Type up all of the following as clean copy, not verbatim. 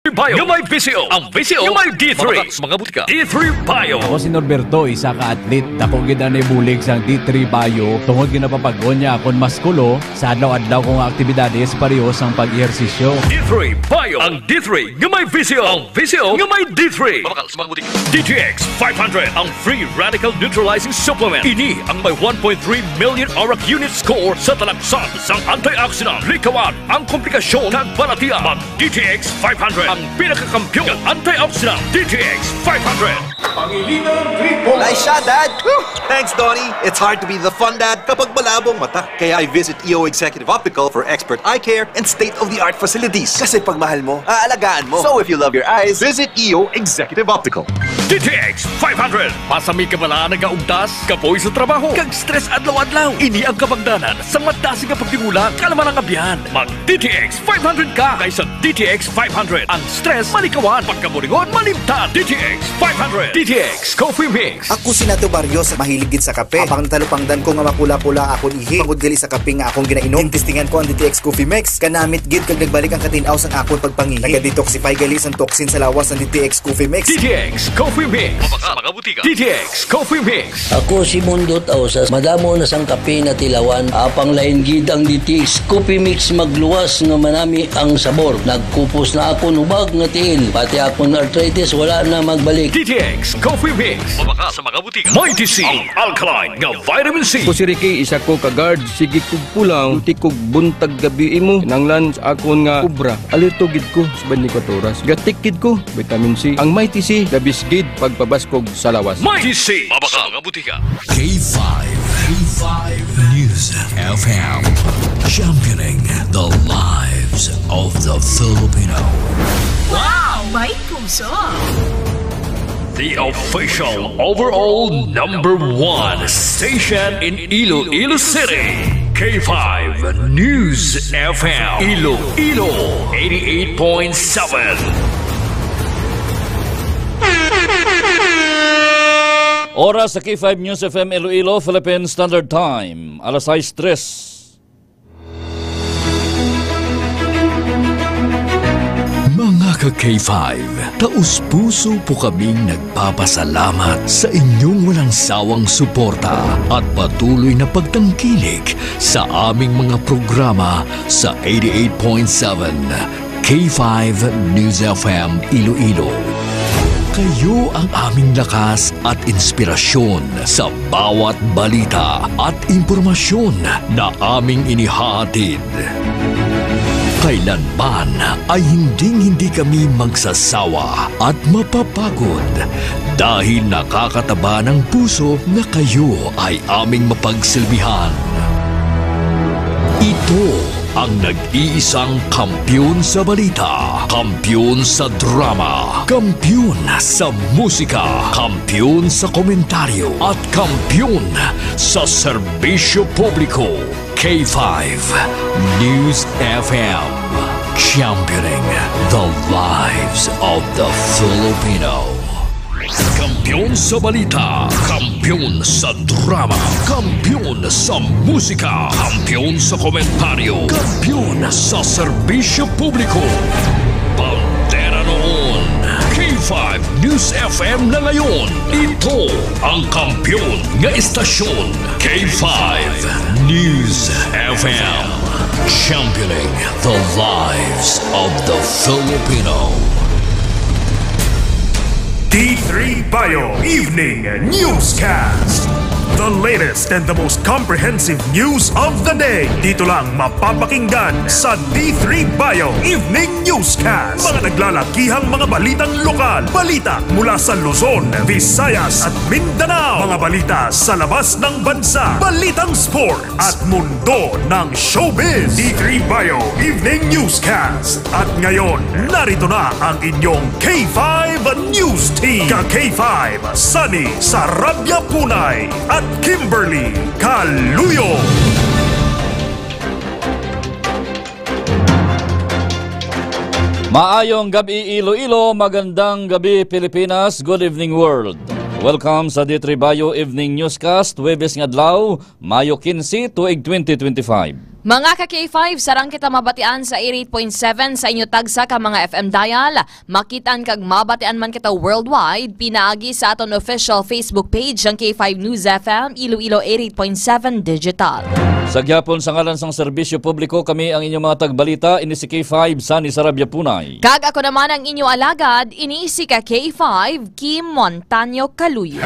Bio, yung may VCO. Ang VCO, yung may D3. Mga butika. D3 Bio. Ako si Norberto, isa ka atlet. Dako gid na bulig sang D3 Bio. Tungod ginapapag-on niya akong maskulo sa adlaw-adlaw kong aktibidades pareho sang pag-ehersisyo. D3 Bio. Ang D3, yung may VCO. Ang VCO, yung may D3. Mga butika. DTX 500, ang free radical neutralizing supplement. Ini ang may 1.3 million ORAC unit score sa talagsan sang antioxidant. Likawan ang komplikasyon ng balatian. Mag DTX 500. Ang pinakakampiyon ng antioxidant DTX 500. Pangilinan Gripo. Nice shot, Dad! Whew. Thanks, Donnie. It's hard to be the fun dad kapag malabong mata. Kaya I visit EO Executive Optical for expert eye care and state-of-the-art facilities. Kasi pag mahal mo, aalagaan mo. So if you love your eyes, visit EO Executive Optical. DTX 500. Pasami ka bala nagaugdas, kapoy sa trabaho, kag stress adlaw-adlaw. Ini ang kabangdanan sa matasi nga pagtingulang kalaman ng abyan. Mag DTX 500 ka kaysa DTX 500. Ang stress malikawan, pagkaburingon malimtan. DTX 500. DTX Coffee Mix. Ako si Nato Barrios, mahilig gid sa kape. Apang talupangdan ko nga makula-pula akong ihi. Pagod gali sa kape nga akong ginainom. Testingan ko ang DTX Coffee Mix. Kanamit gid kag nagbalik ang katinaw sang akong pagpangihi. Naga-detoxify gali sang toxin sa lawas ng DTX Coffee Mix. DTX Coffee Mix. Mga butika. DTX Coffee Mix. Ako si Mundot Ausas. Madamo na sang kape na tilawan. Apang lain gid ang DTX Coffee Mix magluwas nga manami ang sabor. Nagkupos na ako nubag nga tiil. Pati akong arthritis wala na magbalik. DTX Coffee Mix. Mabaka sa mga butika. Mighty C. Ang alkaline nga vitamin C. Ko si Ricky, isa ko ka-guard. Sige kog pulang, uti kog buntag gabi imo. Nanglan sa akon nga kubra. Alerto gid ko sa 24 oras. Gatik gid ko, vitamin C. Ang Mighty C, labis gid pagpabaskog sa lawas. Mighty C. Mabaka sa mga butika. K5 News FM, championing the lives of the Filipino. Wow! May puso! The official overall #1 station in Iloilo City. K5 News FM. Iloilo 88.7. Oras sa K5 News FM Iloilo, Philippine Standard Time. Alas 6:03. Mga ka-K5, taus-puso po kaming nagpapasalamat sa inyong walang sawang suporta at patuloy na pagtangkilik sa aming mga programa sa 88.7 K5 News FM Iloilo. Kayo ang aming lakas at inspirasyon sa bawat balita at impormasyon na aming inihahatid. Kailanman ay hindi kami magsasawa at mapapagod dahil nakakataba ng puso na kayo ay aming mapagsilbihan. Ito ang nag-iisang kampiyon sa balita, kampiyon sa drama, kampiyon sa musika, kampiyon sa komentaryo, at kampiyon sa serbisyo publiko. K5 News FM, championing the lives of the Filipino. Kampiyon sa balita, kampiyon sa drama, kampiyon sa musika, kampiyon sa komentaryo, kampiyon sa serbisyo publiko. Pantera noon, K5 News FM na ngayon. Ito ang kampiyon nga istasyon. K5 News FM, championing the lives of the Filipino. D3 Bio Evening Newscast. The latest and the most comprehensive news of the day. Dito lang mapapakinggan sa D3 Bio Evening Newscast. Mga naglalakihang mga balitang lokal. Balita mula sa Luzon, Visayas at Mindanao. Mga balita sa labas ng bansa. Balitang sports at mundo ng showbiz. D3 Bio Evening Newscast. At ngayon, narito na ang inyong K5 News Team. Ka-K5, Sunny Sarabia Punay at Kimberly Caluyo. Maayong gabi Iloilo, magandang gabi Pilipinas, good evening world. Welcome sa D3 Bio Evening Newscast, Huwebes nga adlaw, Mayo 15, tuig 2025. Mga ka-K5, sarang kita mabatian sa 88.7 sa inyo tagsa ka mga FM dial. Makitaan kag mabatian man kita worldwide, pinaagi sa aton official Facebook page ang K5 News FM, Iloilo 88.7 Digital. Sa gyapon sa ngalan sang serbisyo publiko, kami ang inyong mga tagbalita, ini si K5 Sunny Sarabia Punay. Kag ako naman ang inyo alagad, ini si ka K5 Kim Montaño Caluyo.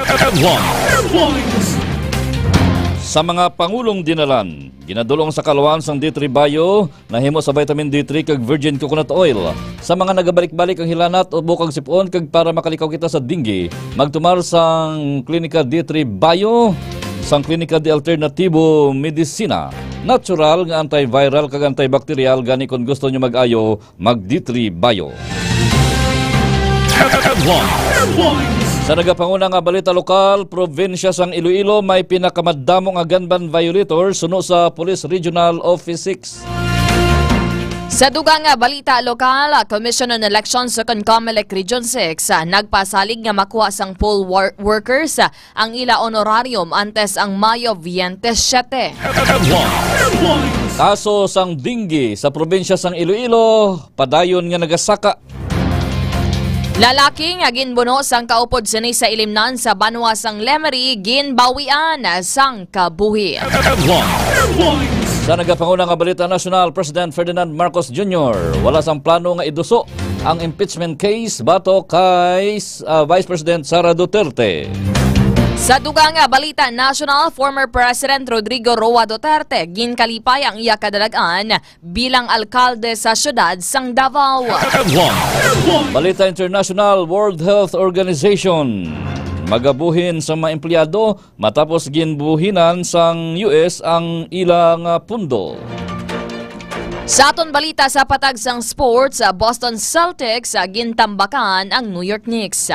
Sa mga pangulong dinalan, ginadulong sa kalawan sang D3 Bio, nahimo sa vitamin D3 kag virgin coconut oil. Sa mga nagabalik-balik ang hilanat o bukang sipon kag para makalikaw kita sa dinggi, magtumar sang Klinika D3 Bio, sang Klinika de Alternativo Medicina. Natural nga antiviral kag antibacterial, gani kung gusto nyo mag-ayo, mag D3 Bio. Sa nagapanguna nga balita lokal, probinsya sang Iloilo may pinakamadamong nga gunban violator suno sa Police Regional Office 6. Sa dugang nga balita lokal, Commission on Elections sa Comelec Region 6 nagpasalig nga makuha sang poll workers ang ila honorarium antes ang Mayo 27. Kaso sang dinggi sa probinsya sang Iloilo, padayon nga nagasaka. Lalaki nga ginbuno sang kaupod sini sa ilimnan sa banwa sang Lemery, ginbawian sang kabuhi. Sa nagapanguna nga balita nasyonal, President Ferdinand Marcos Jr. wala sang plano nga iduso ang impeachment case bato kay Vice President Sara Duterte. Sa dugang nga balita national, former President Rodrigo Roa Duterte ginkalipay ang iya kadalagan bilang alkalde sa syudad sang Davao. Balita international, World Health Organization magabuhin sa mga empleyado matapos ginbuhinan sang US ang ilang pundo. Sa aton balita sa patag sang sports, Boston Celtics gintambakan ang New York Knicks.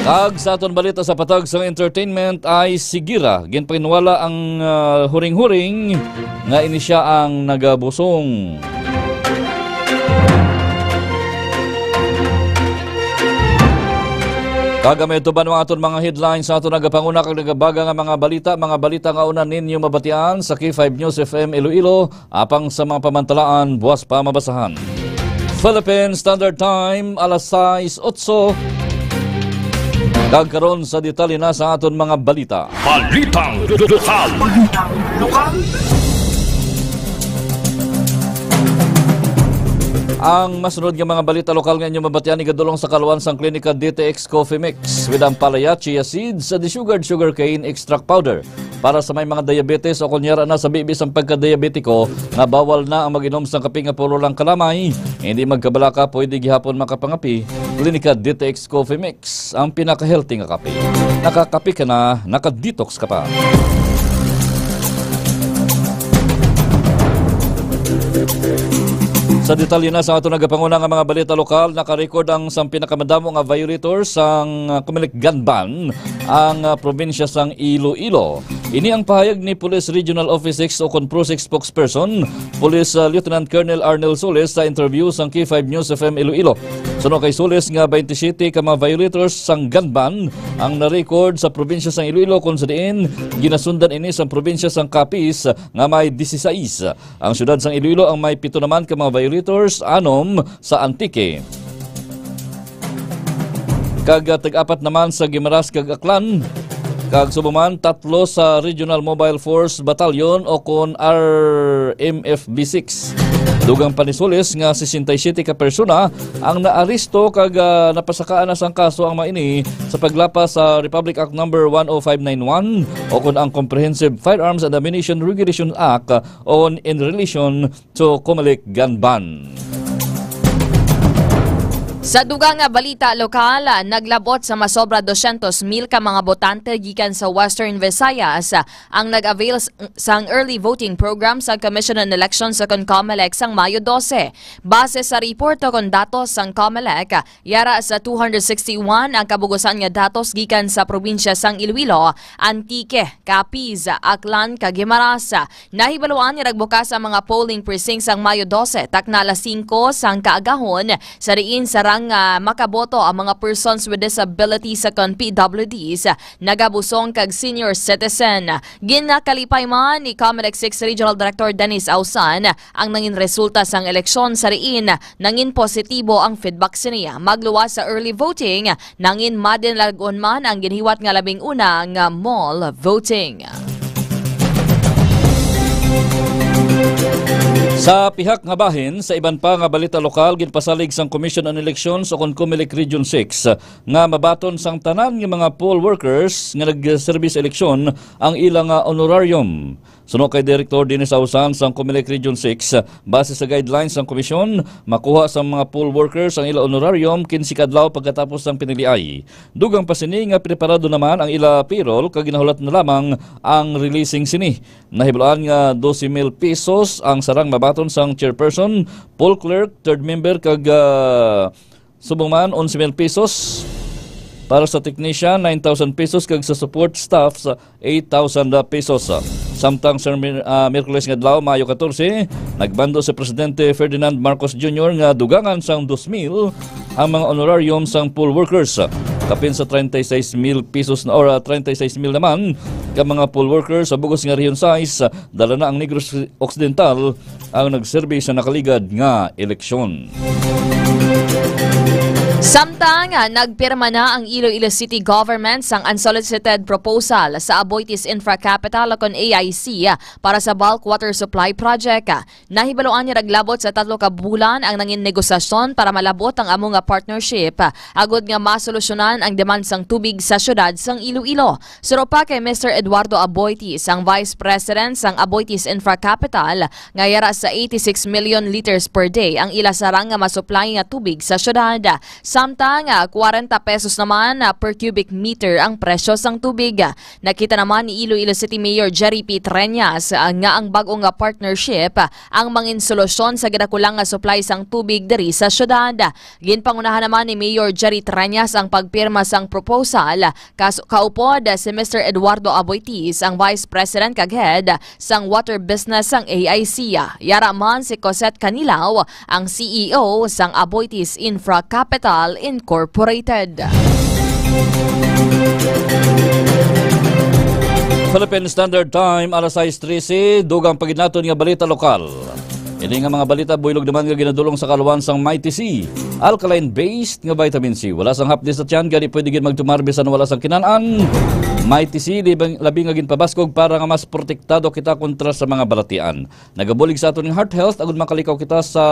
Kag sa aton balita sa patag sang entertainment ay sigira ginpakinwala ang huring-huring nga ini siya ang nagabusong. Kagamay ito ba ng aton mga headlines sa aton nagapanguna kag nagabaga nga mga balita nga una ninyo mabatian sa K5 News FM Iloilo apang sa mga pamantalaan buwas pa mabasahan. Philippine Standard Time, alas 6:08. Kagkaroon sa detalye na sa aton mga balita. Balitang lokal. Ang masunod nga mga balita lokal nga inyo mabatian igadulong sa kaluan sang Klinika DTX Coffee Mix with ang palaya, chia seeds, desugared sugarcane extract powder. Para sa may mga diabetes o kunyara na sa bibis ang pagka-diabetiko na bawal na ang mag-inom sa kape nga puro lang kalamay, hindi magkabalaka pwede gihapon makapangapi. Klinika DTX Coffee Mix, ang pinaka-healthy nga kape. Nakakape ka na, naka-detox ka pa. Sa detalye na sa ato nagapanguna nga mga balita lokal, nakarecord ang sang pinakamadamo nga violators sang Comelec gun ban ang probinsya sang Iloilo. Ini ang pahayag ni Police Regional Office 6 o Conprosec spokesperson, Police Lieutenant Colonel Arnel Soles sa interview sang K5 News FM Iloilo. Suno kay Soles nga 27 ka mga violators sang gun ban ang na-record sa probinsya sang Iloilo kung sa diin ginasundan ini sa probinsya sang Capiz nga may 16. Ang syudad sang Iloilo ang may 7 naman ka mga violators, 6 sa Antique. Kag tag-apat naman sa Guimaras kag Aklan. Kag subuman 3 sa Regional Mobile Force Battalion o kon RMFB6. Dugang panisulis nga 67 ka persona ang naaresto kag napasakaan na sang kaso ang maini sa paglapas sa Republic Act No. 10591 o kon ang Comprehensive Firearms and Ammunition Regulation Act on in relation to Comelec gun ban. Sa dugang nga balita lokal, naglabot sa masobra 200,000 ka mga botante gikan sa Western Visayas ang nag-avail sang early voting program sa Commission on Elections sa Comelec sang Mayo 12. Base sa report kon datos sang Comelec, yara sa 261 ang kabugusan nga datos gikan sa probinsya sang Iloilo, Antique, Capiz, Aklan, kag Guimaras. Nahibaluan nga nagbukas ang mga polling precincts sang Mayo 12 takna alas 5 sang kaagahon sa diin sa arang makaboto ang mga persons with disabilities sa PWDs nagabusong kag senior citizen. Ginakalipay man ni Comelec 6 Regional Director Dennis Ausan ang nangin resulta sang eleksyon sa riin. Nangin positibo ang feedback siniya. Magluwas sa early voting, nangin madinlagon man ang ginhiwat nga labing una nga mall voting. Sa pihak nga bahin, sa iban pa nga balita lokal, ginpasalig sang Commission on Elections o Comelec Region 6 nga mabaton sang tanan nga mga poll workers nga nag-service eleksyon ang ilang honorarium. Suno kay Director Dennis Ausan sang Comelec Region 6, base sa guidelines ng komisyon, makuha sa mga poll workers ang ilang honorarium 15 kadlaw pagkatapos ng piniliay. Dugang pa sini nga preparado naman ang ila payroll kag ginahulat na lamang ang releasing sini. Nahibalaan nga 12,000 pesos ang sarang mabaton sang chairperson, poll clerk, third member kag subong man 11,000 pesos. Para sa technician, 9,000 pesos kag sa support staff sa 8,000 pesos. Samtang sa Miyerkules nga adlaw, Mayo 14, nagbando si Presidente Ferdinand Marcos Jr. nga dugangan sang 2,000 ang mga honorarium sang poll workers. Kapin sa 36,000 pesos na or 36,000 naman ka mga poll workers sa bugos nga Region 6, dala na ang Negros Occidental ang nagserbi sa nakaligad nga eleksyon. Samtang nagpirma na ang Iloilo City Government sang unsolicited proposal sa Aboitiz Infra Capital kon AIC para sa bulk water supply project. Nahibaluan niya naglabot sa 3 ka bulan ang nangin negosasyon para malabot ang amo nga partnership agod nga masolusyonan ang demand sang tubig sa syudad sang Iloilo. Suro pa kay Mr. Eduardo Aboitiz, ang Vice President sang Aboitiz Infra Capital, nga yara sa 86 million liters per day ang ila sarang nga masupply nga tubig sa syudad. Samtang 40 pesos naman per cubic meter ang presyo sang tubig. Nakita naman ni Iloilo City Mayor Jerry P. Treñas nga ang bagong partnership ang mangin solusyon sa ginakulang nga supply sang tubig diri sa syudad. Ginpangunahan naman ni Mayor Jerry Treñas ang pagpirma sang proposal. Kaupod si Mr. Eduardo Aboitiz, ang Vice President kag head sang water business sang AIC. Yara man si Cosette Canilaw, ang CEO sang Aboitiz Infra Capital Incorporated. Philippine Standard Time, alas 6:13, dugang paginaton nga balita lokal. Ini nga mga balita builog naman nga ginadulong sa kaluwan sang Mighty C. Alkaline-based nga vitamin C. Wala sang hapdi sa tiyan, gani pwede gin magtumarbisan wala sang kinanaan. Mighty C, labi nga ginpabaskog para nga mas protektado kita kontra sa mga balatian. Nagabulig sa aton ng heart health, agud makalikaw kita sa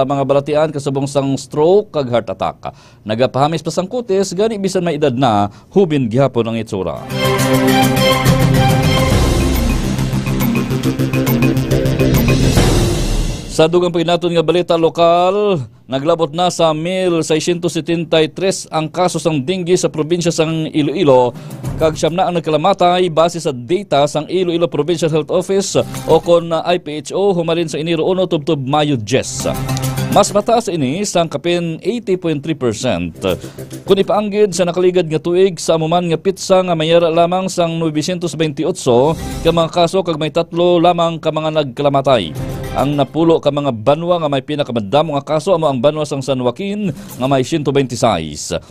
mga balatian kasubong sang stroke kag heart attack. Nagapahamis pa sang kutis, gani bisan may edad na, hubin gihapon ang itsura. Sa dugang paginaton nga balita lokal, naglabot na sa 1,673 ang kaso sang dengue sa probinsya sang Iloilo, kag siyam na ang nagkalamatay base sa data sang Iloilo Provincial Health Office o kon IPHO humalin sa Enero 1 tubtob Mayo 10. Mas mataas ini sang kapin 80.3%. Kung ipaanggid sa nakaligad nga tuig sa amuman nga pitsa nga mayara lamang sang 928 ka mga kaso kag may 3 lamang ka mga nagkalamatay. Ang napulo ka mga banwa nga may pinakamadamo nga kaso amo ang banwa sang San Joaquin nga may 126.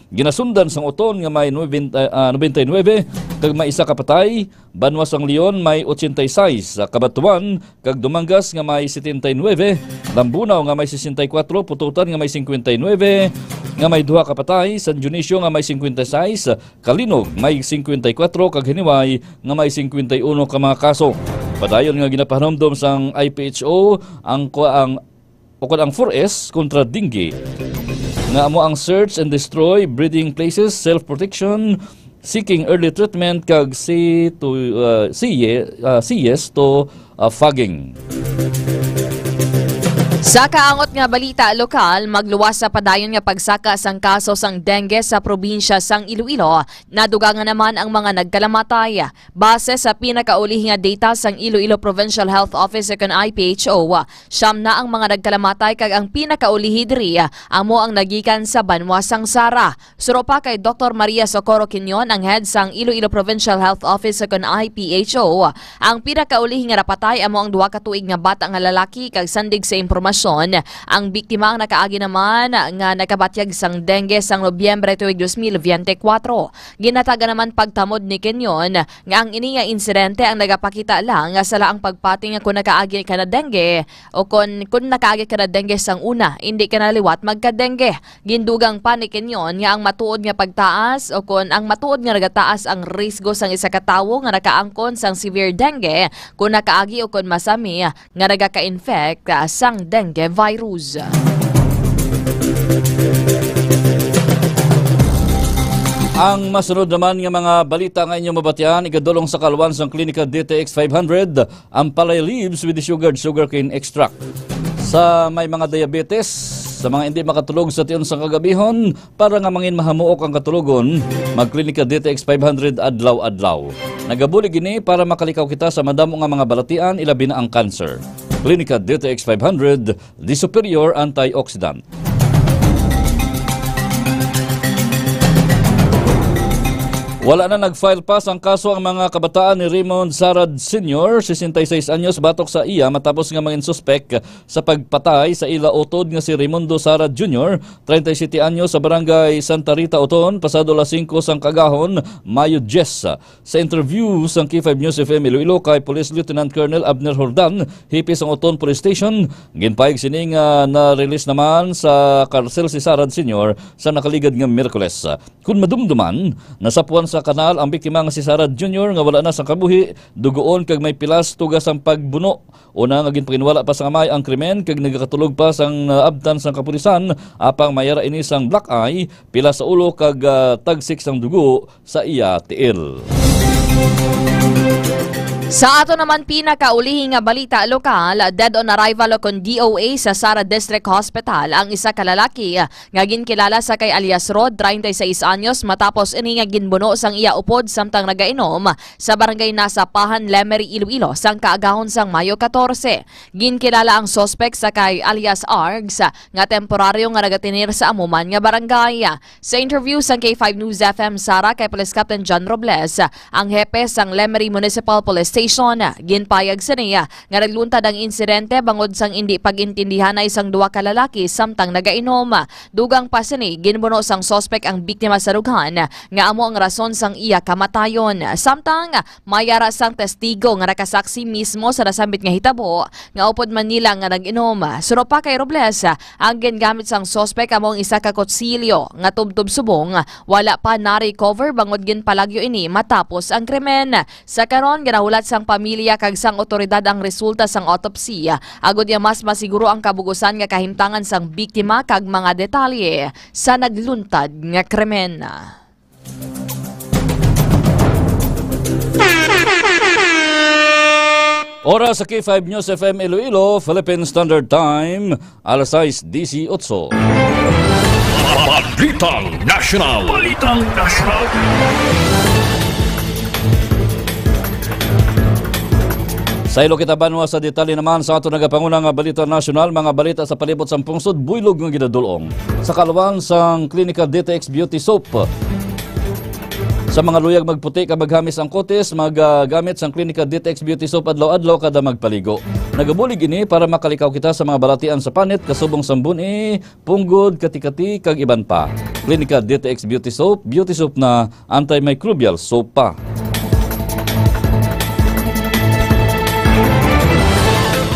Ginasundan sang Uton nga may 99 kag may isa ka patay. Banwa sang Leon may 86, Kabatuan kag Dumangas nga may 79, Lambunaw nga may 64, Pututan nga may 59, nga may 2 ka patay, San Dionisio nga may 56, Kalinog may 54 kag Hiniway nga may 51 ka mga kaso. Padayon nga ginapahamdom sang IPHO ang 4S kontra dengue. Nga amo ang search and destroy breeding places, self-protection, seeking early treatment kag CS to fogging. Sa kaangot nga balita lokal, magluwas sa padayon nga pagsaka sang kaso sang dengue sa probinsya sang Iloilo. Nadugangan naman ang mga nagkalamatay. Base sa pinakauli nga data sang Iloilo Provincial Health Office kon IPHO, siyam na ang mga nagkalamatay kag ang pinakauli diri amo ang nagikan sa banwa sang Sara. Suro pa kay Dr. Maria Socorro Quinion, ang head sang Iloilo Provincial Health Office kon IPHO, ang pinakauli nga napatay amo ang 2 ka tuig nga bata nga lalaki kag sandig sa impormasyon Ang biktima ang nakaagi naman nga nakabatyag sang dengue sang Nobyembre tuig 2024. Ginataga naman pagtamod ni Kenyon nga ang ini nga insidente ang nagapakita lang nga sala ang pagpati nga kung nakaagi ka na dengue o kung nakaagi ka na dengue sang una, hindi ka naliwat magka-dengue. Gindugang pa ni Kenyon nga ang matuod nga pagtaas o kung ang matuod nga nagataas ang risgo sang isa ka tawo nga nakaangkon sang severe dengue kung nakaagi o kung masami nga nagaka-infect sang dengue virus. Ang masunod naman nga mga balita nga inyong mabatian, igadulong sa kalwan sang Klinika DTX 500, ang palay leaves with the sugarcane extract. Sa may mga diabetes, sa mga hindi makatulog sa tiyon sa kagabihon, para nga mangin mahamuok ang katulogon, mag-Klinika DTX 500 adlaw-adlaw. Nagabulig ini para makalikaw kita sa madamo nga mga balatian, ilabi na ang cancer. Klinika DTX 500, the superior antioxidant. Wala na nag-file pass ang kaso ang mga kabataan ni Raymond Sarad Sr., 66 anyos, batok sa iya matapos nga mangin suspek sa pagpatay sa ila utod nga si Raimundo Sarad Jr., 37 anyos, sa barangay Santa Rita, Oton, pasado las 5 sang kagahon, Mayo 10. Sa interview sang K5 News FM Iloilo kay Police Lieutenant Colonel Abner Hordan, hipis ang Oton Police Station, ginpayag sining na-release naman sa karsel si Sarad Sr. sa nakaligad nga Miyerkules. Kung madumduman, nasapuan sa kanal ang biktima nga si Sarad Jr. nga wala na sa kabuhi, dugoon kag may pilas tugas ang pagbuno. Una nga ginpakinwala pa sa kamay ang krimen kag nagakatulog pa sang abtan sang kapulisan apang mayara ini sang black eye, pila sa ulo kag tagsik sang dugo sa iya tiil. Sa ato naman pinakaulihing nga balita lokal, dead on arrival kon DOA sa Sara District Hospital ang isa ka lalaki nga ginkilala sa kay alias Rod, 36 anyos, matapos ini nga ginbuno sang iya upod samtang nagainom sa barangay Nasapahan, Lemery, Iloilo sang kaagahon sang Mayo 14. Ginkilala ang suspect sa kay alias Args nga temporaryo nga nagatinir sa amuman nga barangay. Sa interview sang K5 News FM Sara kay Police Captain John Robles, ang hepe sang Lemery Municipal Police Station, ginpayag sa niya nga nagluntad ang insidente bangod sang hindi pagintindihan na isang duwa ka lalaki samtang nagainom. Dugang pa sini ginbuno sang sospek ang biktima sa dughan nga amo ang rason sang iya kamatayon. Samtang mayara sang testigo nga nakasaksi mismo sa nasambit nga hitabo nga upod man nila nga nag-inom. Suno pa kay Robles, ang gingamit sang sospek amo ang isa ka kutsilyo nga tubtub subong, wala pa na-recover bangod ginpalagyo ini matapos ang krimen. Sa karon ginahulat sang pamilya kag sang otoridad ang resulta sang autopsy. Agod niya mas masiguro ang kabugusan nga kahimtangan sang biktima kag mga detalye sa nagluntad nga krimen. Oras sa K5 News FM Iloilo, Philippine Standard Time, alas 6:18. Balitang National. Balitang National. Sa ilo kita banwa sa detalye naman sa ato nagapangunang nga balita nasyonal, mga balita sa palibot sang pungsod, buylog nga ginadulong. Sa kalwan sang Klinika DTX Beauty Soap. Sa mga luyag magputi ka maghamis ang kutis, maggamit sang Klinika DTX Beauty Soap adlaw-adlaw kada magpaligo. Nagabulig ini para makalikaw kita sa mga balatian sa panit, kasubong sambuni, punggod, kati-kati, kag iban pa. Klinika DTX Beauty Soap na antimicrobial soap pa.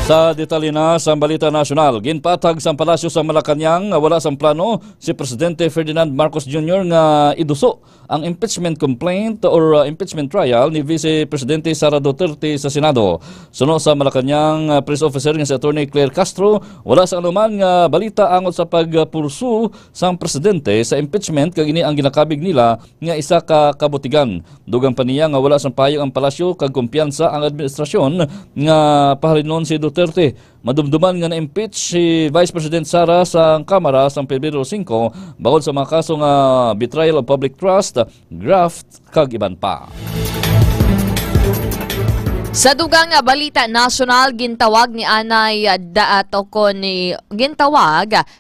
Sa detalye na sa balita nasyonal, ginpatag sa palasyo sa Malacanang wala sang plano si Presidente Ferdinand Marcos Jr. nga iduso ang impeachment complaint or impeachment trial ni Vice Presidente Sara Duterte sa Senado. Suno sa Malacanang press officer nga si Attorney Claire Castro, wala sa anuman nga balita angot sa pagpursu sang presidente sa impeachment kag ini ang ginakabig nila nga isa ka kabutigan. Dugang pa niya nga wala sang payong ang palasyo kag kumpiyansa ang administrasyon nga pahalinon si Duterte. Madumduman nga na-impeach si Vice President Sara sa Kamara sa Pebrero 5 bawod sa mga kaso nga betrayal of public trust, graft, kag iban pa. Sa dugang balita nasyonal, gintawag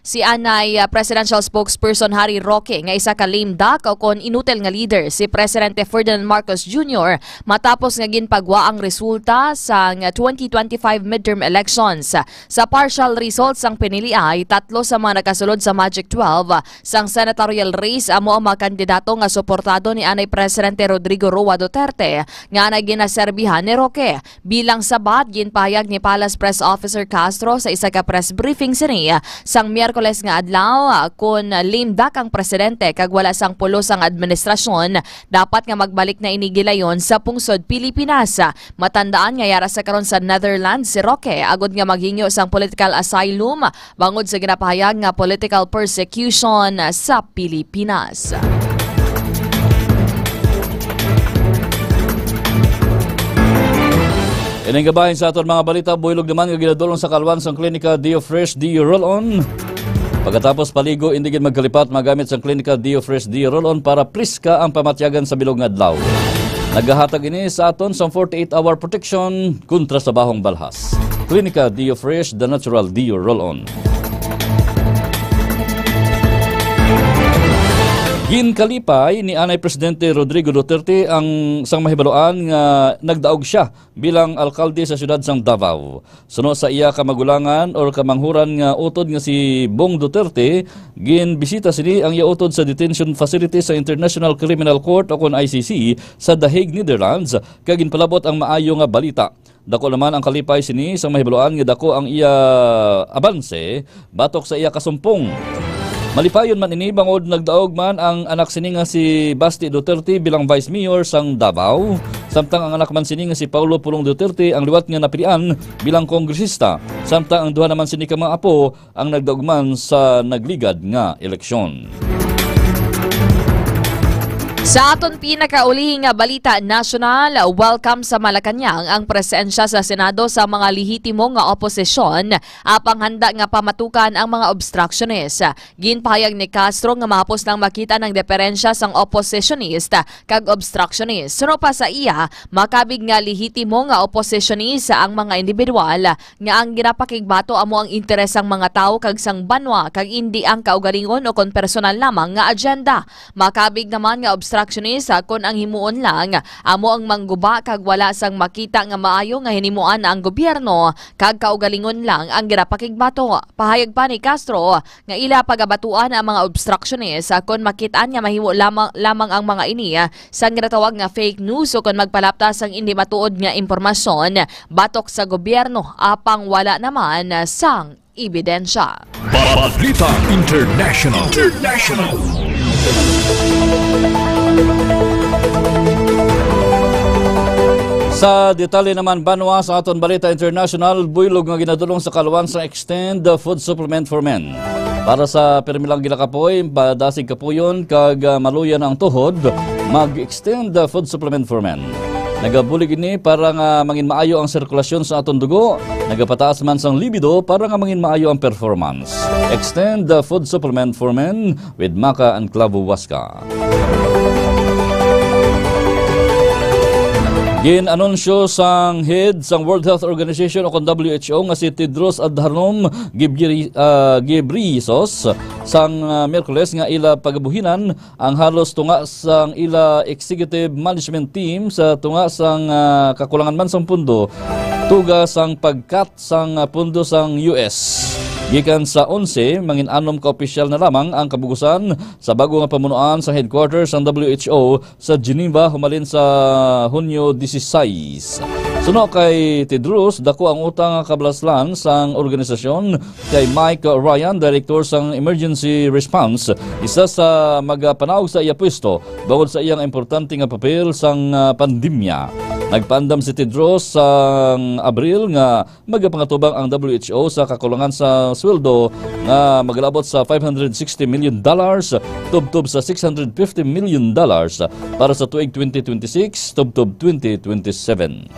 si Anay Presidential Spokesperson Harry Roque nga isa ka lame duck o kon inutil nga leader si Presidente Ferdinand Marcos Jr. matapos nga ginpagwa ang resulta sa 2025 midterm elections. Sa partial results ang pinili ay 3 sa mga nakasulod sa Magic 12 sang senatorial race amo ang mga kandidato nga suportado ni Anay Presidente Rodrigo Roa Duterte nga anay ginaserbihan ni Roque. Bilang sabat, ginpahayag ni Palace Press Officer Castro sa isa ka press briefing sini sang Miyerkules nga adlaw kun lame duck ang presidente kag wala sang pulos ang administrasyon, dapat nga magbalik na inigilayon sa pungsod Pilipinas. Matandaan nga yara sa karon sa Netherlands si Roque agod nga maghingyo sang political asylum bangod sa ginapahayag nga political persecution sa Pilipinas. Ining gabahin sa aton mga balita, buhilog naman nga ginadulong sa kalwan sang klinika DioFresh Dio Roll-On. Pagkatapos paligo, hindi gid magkalipat magamit sa klinika DioFresh Dio Roll-On para priska ang pamatyagan sa bilog nga adlaw. Nagahatag ini sa aton sang 48-hour protection kontra sa bahong balhas. Klinika DioFresh, the natural Dio Roll-On. Ginkalipay ni Anay Presidente Rodrigo Duterte ang sang mahibaluan nga nagdaog siya bilang alkalde sa siyudad sang Davao. Suno sa iya kamagulangan or kamanghuran nga utod nga si Bong Duterte, ginbisita sini ang iya utod sa detention facility sa International Criminal Court o kon ICC sa The Hague, Netherlands, kag ginpalabot ang maayo nga balita. Dako naman ang kalipay sini sang mahibaluan nga dako ang iya abanse batok sa iya kasumpong. Malipayon man ini bangod nagdaog man ang anak sini nga si Basti Duterte bilang Vice Mayor sang Davao, samtang ang anak man sini nga si Paulo Pulong Duterte ang liwat nga napilian bilang kongresista, samtang ang duha naman sini ka mga apo ang nagdaog man sa nagligad nga eleksyon. Sa aton pinakaulihing nga balita nasyonal, welcome sa Malacañang ang presensya sa Senado sa mga lehitimo nga oposisyon apang handa nga pamatukan ang mga obstructionist. Ginpahayag ni Castro nga mahapos nang makita ng diferensya sang oppositionist kag obstructionist. Suno pa sa iya, makabig nga lehitimo nga oppositionist ang mga individual nga ang ginapakigbato amo ang interes sang mga tao kag sang banwa kag hindi ang kaugalingon o kon personal lamang nga agenda. Makabig naman nga obstructionist kon ang himuon lang amo ang mangguba kag wala sang makita nga maayo nga hinimuan ang gobyerno kag kaugalingon lang ang ginapakigbato. Pahayag pa ni Castro nga ila pagabatuan ang mga obstructionist kon makitaan nga mahimo lamang ang mga ini sang ginatawag nga fake news o kon magpalaptas ang hindi matuod nga impormasyon batok sa gobyerno apang wala naman sang ebidensya. Balita International. Sa detalye naman banwa sa aton balita international, buylog nga ginadulong sa kalwan sa Extend the Food Supplement for Men. Para sa permilang gilakapoy, badasig kapuyon kag maluyan ang tuhod, mag-extend the food supplement for men. Nagabulig ini para nga mangin maayo ang sirkulasyon sa aton dugo, nagapataas man sang libido para nga mangin maayo ang performance. Extend the food supplement for men with maca and clavo huasca. Gin-anunsyo sang head sang World Health Organization o kon WHO nga si Tedros Adhanom Ghebreyesus sang Miyerkules nga ila pagabuhinan ang halos tunga sang ila executive management team sa tunga sang kakulangan man sang pundo tuga sang pagkat sang pundo sang US. Gikan sa 11, mangin-anom ka opisyal na lamang ang kabugusan sa bago nga pamunuan sa headquarters ng WHO sa Geneva humalin sa Hunyo 16. Suno kay Tedros, dako ang utang kablaslan sang organisasyon kay Mike Ryan, Director sang Emergency Response, isa sa magapanawag sa iya pwesto bangod sa iyang importante nga papel sang pandemya. Nagpandam si Tedros sang Abril nga magapangatubang ang WHO sa kakulangan sa sweldo nga maglabot sa $560 million tubtob sa $650 million para sa tuig 2026 tubtob 2027.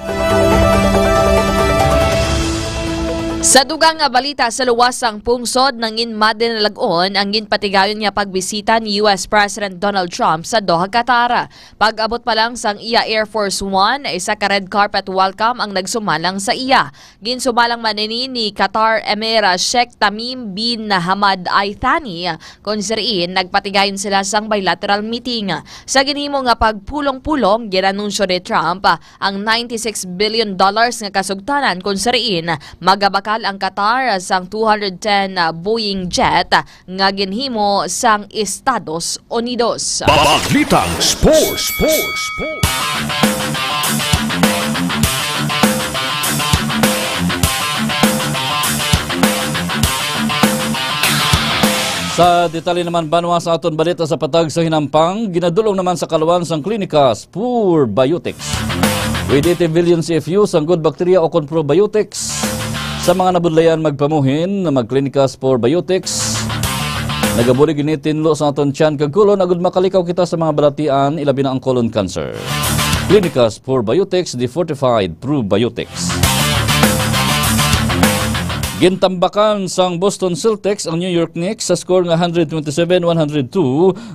Sa dugang nga balita sa luwasang pungsod ng Inmadin Lagon, ang ginpatigayon niya pagbisita ni US President Donald Trump sa Doha, Qatar. Pag-abot pa lang sang iya Air Force One, isa ka red carpet welcome ang nagsumalang sa iya. Ginsumalang manini ni Qatar Emir Sheikh Tamim bin Hamad Al Thani. Kung siriin, nagpatigayon sila sang bilateral meeting. Sa ginhimo nga pagpulong-pulong, ginanunsyo ni Trump ang $96 billion nga kasugtanan kung siriin magabaka ang Qatar sang 210 Boeing jet nga ginhimo sang Estados Unidos. Balitang Sports. Sa detalye naman banwa sa aton balita sa patag sa hinampang, ginadulong naman sa kaluan sang klinika Spur Biotics. With 80 billion CFU sang good bacteria o probiotics. Sa mga nabudlayan magpamuhin na magklinika Spur Biotics, nagabuli ginitinlo sa aton tiyan kag kulon agud makalikaw kita sa mga balatian ilabi na ang colon cancer. Klinika Spur Biotics, the fortified probiotics. Gintambakan sang Boston Celtics ang New York Knicks sa score nga 127-102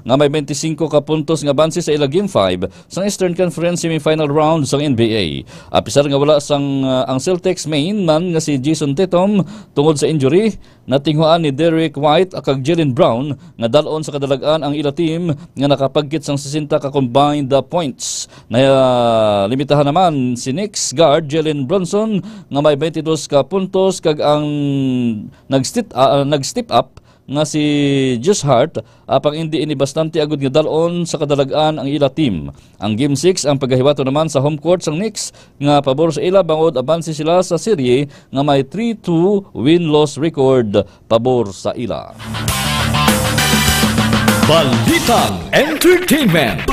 nga may 25 ka puntos nga bansi sa ila Game 5 sang Eastern Conference semifinal round sang NBA. Apisar nga wala sang ang Celtics main man nga si Jason Tatum tungod sa injury, natinghuan ni Derrick White kag Jaylen Brown nga dalon sa kadalagan ang ila team nga nakapagkit sang 60 ka combined points. Na limitahan naman si Knicks guard Jalen Brunson nga may 22 ka puntos kag ang nag-step up nga si Josh Hart apang hindi ini bastante agud nga dalon sa kadalagan ang ila team. Ang Game 6 ang paghiwato naman sa home court sang Knicks nga pabor sa ila bangod abansi sila sa serye nga may 3-2 win-loss record pabor sa ila. Balitang Entertainment.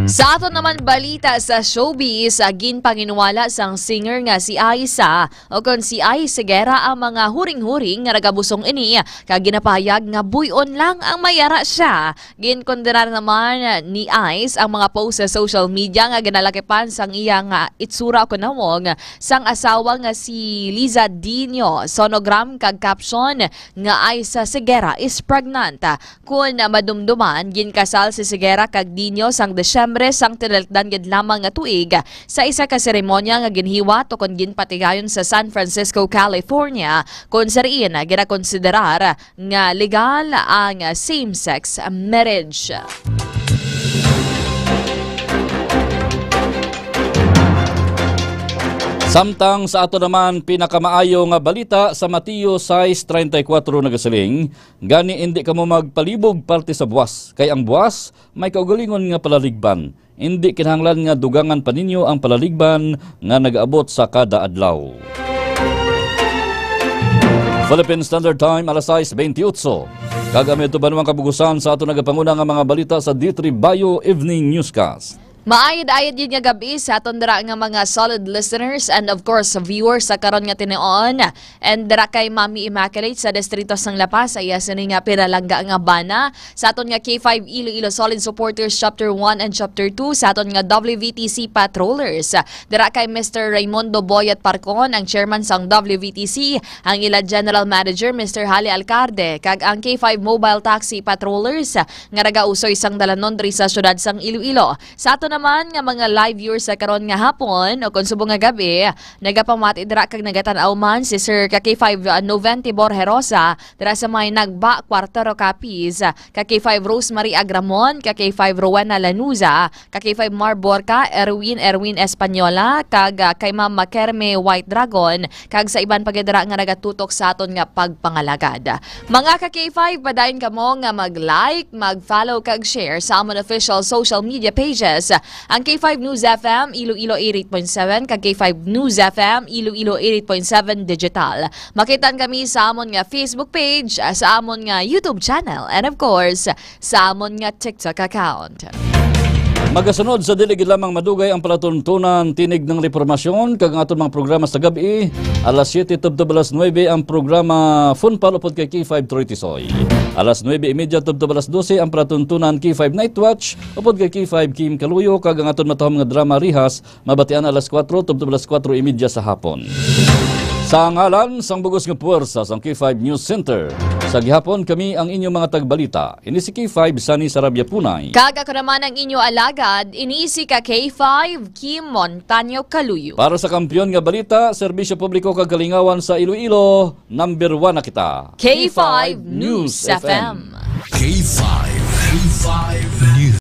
Sa aton naman balita sa showbiz, ginpanginuwala sang singer nga si Aisa o kon si Ai Segera ang mga huring-huring nga nagabusong ini kag ginapahayag nga buyon lang ang mayara siya. Ginkondenar naman ni Ais ang mga post sa social media nga ginalakipan sang iya nga itsura o kunawong sang asawa nga si Liza Dino. Sonogram kag caption nga Aisa Segera is pregnant. Kung madumduman, ginkasal si Segera kag Dino sang Desyembre sang tinalakdan gid lamang nga tuig sa isa ka seremonya nga ginhiwat o kon ginpatigayon sa San Francisco, California, kung sariin ginakonsiderar nga legal ang same-sex marriage. Samtang sa ato naman pinakamaayo nga balita sa Mateo 6:34 nagasiling, gani hindi kamo magpalibog parte sa buwas, kay ang buwas may kaugalingon nga palaligban. Hindi kinahanglan nga dugangan pa ninyo ang palaligban nga nagaabot sa kada adlaw. Philippine Standard Time alas 6:28. Kagamit to ba naman kabugusan sa ato nagapanguna nga mga balita sa D3 Bio Evening Newscast. Maayad-ayad yun nga gabi sa aton dira nga mga solid listeners and of course viewers sa karon nga tinuon. And dira kay Mami Immaculate sa distrito sang La Paz ay sini nga pinalangga nga bana sa aton nga K5 Iloilo Solid Supporters Chapter 1 and Chapter 2 sa aton nga WVTC Patrollers. Dira kay Mr. Raimundo Boyat Parcon ang chairman sang WVTC, ang ila General Manager Mr. Hali Alcarde kag ang K5 Mobile Taxi Patrollers nga nagausoy sang dalanon diri sa syudad sang Iloilo. Sa aton naman nga mga live viewers sa karon nga hapon o kung subong nga gabi, nagapamati dira kag nagatanaw man si Sir K5 Noventi Borjerosa dira sa may Nagba Cuartero Capiz, K5 Rosemary Agramon, K5 Rowena Lanuza, K5 Marborca Erwin Española kag kay Ma'am Makerme White Dragon kag sa iban pagidira nga nagatutok sa aton nga pagpangalagad. Mga K5 padayon kamo nga mag-like, mag-follow kag share sa amon official social media pages. Ang K5 News FM Iloilo 88.7 kag K5 News FM Iloilo 88.7 digital. Makitan kami sa amon nga Facebook page, sa amon nga YouTube channel, and of course sa amon nga TikTok account. Magasunod sa dili gid lamang madugay ang palatuntunan tinig ng reformasyon kag ang aton mga programa sa gabi. Alas 7 tubtob alas 9 ang programa Funpal upod kay K5 Troitisoy. Alas 9:30 tubtob alas 12 ang palatuntunan K5 Night Watch upod kay K5 Kim Kaluyo kag ang aton matahom nga drama Rihas mabatian alas 4 tubtob alas 4:30 sa hapon. Sa ngalan sang bugos nga puwersa sang K5 News Center. Sa gihapon kami ang inyong mga tagbalita. Ini si K5 Sani Sarabia Punay. Kag ako naman ang inyo alagad, iniisi ka K5 Kim Montaño Kaluyo. Para sa kampiyon nga balita, serbisyo publiko kag kalingawan sa Iloilo, number 1 na kita. K5 News FM. K5 News.